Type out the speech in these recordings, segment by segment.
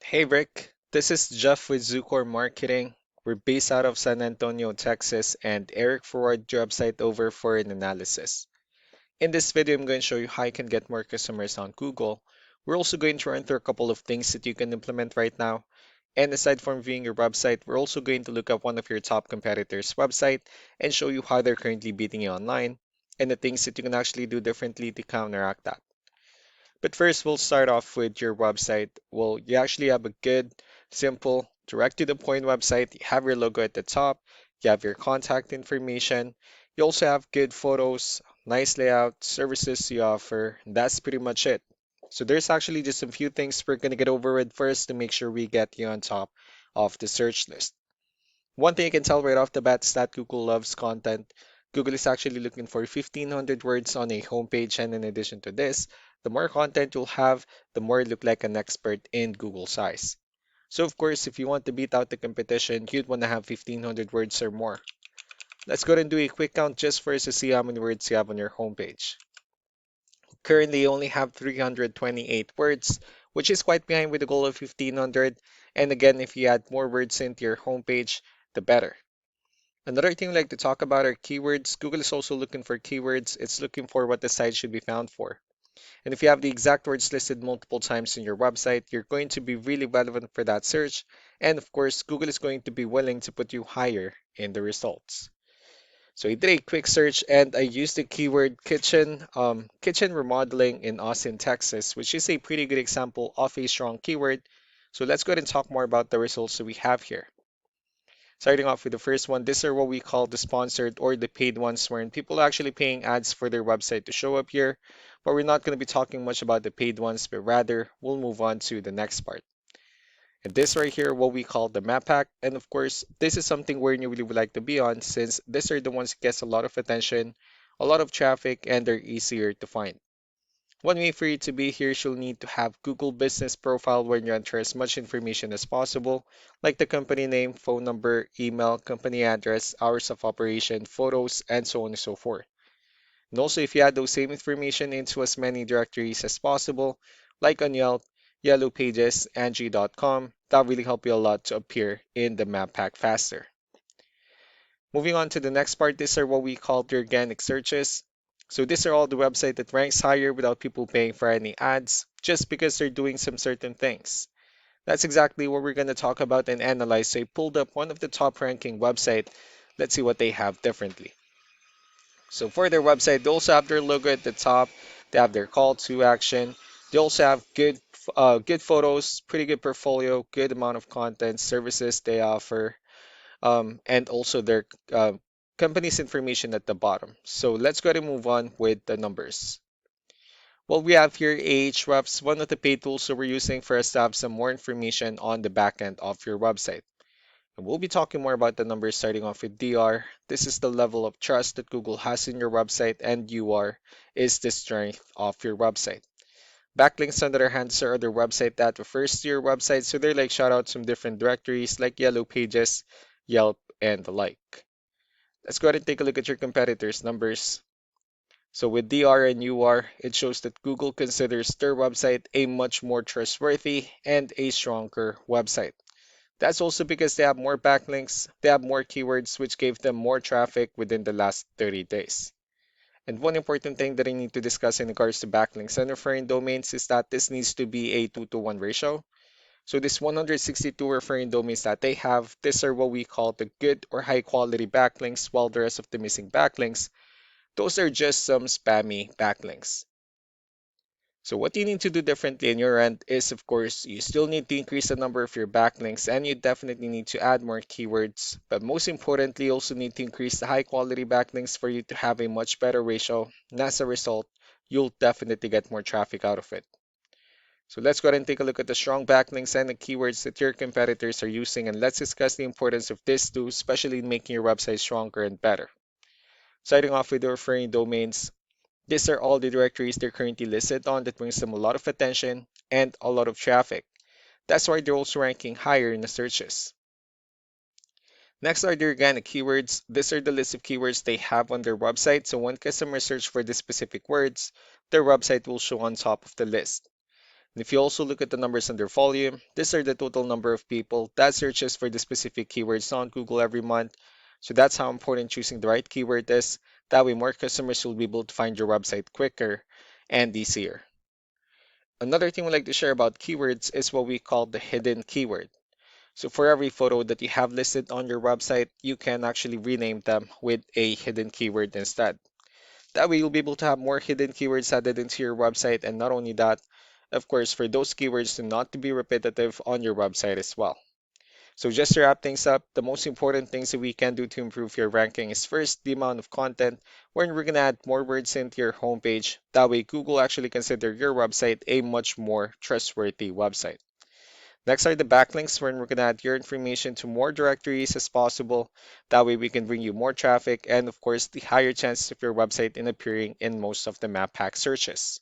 Hey Rick, this is Jeff with Zucor Marketing. We're based out of San Antonio, Texas, and Eric forwarded your website over for an analysis. In this video, I'm going to show you how you can get more customers on Google. We're also going to run through a couple of things that you can implement right now. And aside from viewing your website, we're also going to look up one of your top competitors' website and show you how they're currently beating you online and the things that you can actually do differently to counteract that. But first, we'll start off with your website. Well, you actually have a good, simple, direct to the point website. You have your logo at the top, you have your contact information, you also have good photos, nice layout, services you offer. And that's pretty much it. So there's actually just a few things we're going to get over with first to make sure we get you on top of the search list. One thing you can tell right off the bat is that Google loves content. Google is actually looking for 1,500 words on a homepage, and in addition to this, the more content you'll have, the more you look like an expert in Google's eyes. So, of course, if you want to beat out the competition, you'd want to have 1,500 words or more. Let's go ahead and do a quick count just for us to see how many words you have on your homepage. Currently, you only have 328 words, which is quite behind with the goal of 1,500. And again, if you add more words into your homepage, the better. Another thing we like to talk about are keywords. Google is also looking for keywords. It's looking for what the site should be found for. And if you have the exact words listed multiple times in your website, you're going to be really relevant for that search. And of course, Google is going to be willing to put you higher in the results. So I did a quick search and I used the keyword kitchen remodeling in Austin, Texas, which is a pretty good example of a strong keyword. So let's go ahead and talk more about the results that we have here. Starting off with the first one, these are what we call the sponsored or the paid ones, wherein people are actually paying ads for their website to show up here. But we're not going to be talking much about the paid ones, but rather we'll move on to the next part. And this right here, what we call the map pack. And of course, this is something where you really would like to be on since these are the ones that gets a lot of attention, a lot of traffic, and they're easier to find. One way for you to be here, you'll need to have Google Business Profile where you enter as much information as possible, like the company name, phone number, email, company address, hours of operation, photos, and so on and so forth. And also, if you add those same information into as many directories as possible, like on Yelp, Yellow Pages, Angie.com, that really help you a lot to appear in the map pack faster. Moving on to the next part, these are what we call the organic searches. So these are all the website that ranks higher without people paying for any ads, just because they're doing some certain things. That's exactly what we're going to talk about and analyze. So I pulled up one of the top ranking website. Let's see what they have differently. So for their website, they also have their logo at the top. They have their call to action. They also have good photos, pretty good portfolio, good amount of content, services they offer, and also their company's information at the bottom. So let's go ahead and move on with the numbers. Well, we have here Ahrefs, one of the paid tools that we're using for us to have some more information on the back end of your website. And we'll be talking more about the numbers starting off with DR. This is the level of trust that Google has in your website, and UR is the strength of your website. Backlinks, on the other hand, are other website that refers to your website, so they're like shoutouts from different directories like Yellow Pages, Yelp, and the like. Let's go ahead and take a look at your competitors' numbers. So with DR and UR, it shows that Google considers their website a much more trustworthy and a stronger website. That's also because they have more backlinks, they have more keywords, which gave them more traffic within the last 30 days. And one important thing that I need to discuss in regards to backlinks and referring domains is that this needs to be a 2-to-1 ratio. So this 162 referring domains that they have, these are what we call the good or high quality backlinks, while the rest of the missing backlinks, those are just some spammy backlinks. So what you need to do differently on your end is, of course, you still need to increase the number of your backlinks and you definitely need to add more keywords. But most importantly, you also need to increase the high quality backlinks for you to have a much better ratio. And as a result, you'll definitely get more traffic out of it. So let's go ahead and take a look at the strong backlinks and the keywords that your competitors are using, and let's discuss the importance of this too, especially in making your website stronger and better. Starting off with the referring domains, these are all the directories they're currently listed on that brings them a lot of attention and a lot of traffic. That's why they're also ranking higher in the searches. Next are the organic keywords. These are the list of keywords they have on their website, so when customers search for the specific words, their website will show on top of the list. And if you also look at the numbers under volume, these are the total number of people that searches for the specific keywords on Google every month. So that's how important choosing the right keyword is. That way more customers will be able to find your website quicker and easier. Another thing we like to share about keywords is what we call the hidden keyword. So for every photo that you have listed on your website, you can actually rename them with a hidden keyword instead. That way you'll be able to have more hidden keywords added into your website, and not only that, of course, for those keywords to not to be repetitive on your website as well. So just to wrap things up, the most important things that we can do to improve your ranking is first the amount of content, wherein we're gonna add more words into your homepage. That way Google actually consider your website a much more trustworthy website. Next are the backlinks, wherein we're gonna add your information to more directories as possible. That way we can bring you more traffic and of course the higher chances of your website in appearing in most of the map pack searches.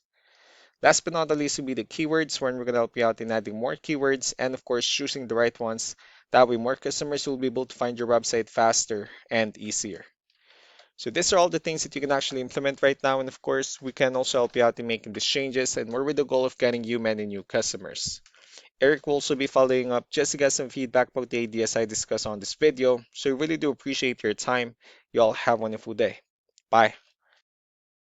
Last but not the least will be the keywords, wherein we're going to help you out in adding more keywords and, of course, choosing the right ones. That way, more customers will be able to find your website faster and easier. So, these are all the things that you can actually implement right now. And, of course, we can also help you out in making these changes and more with the goal of getting you many new customers. Eric will also be following up just to get some feedback about the ideas I discussed on this video. So, I really do appreciate your time. You all have a wonderful day. Bye.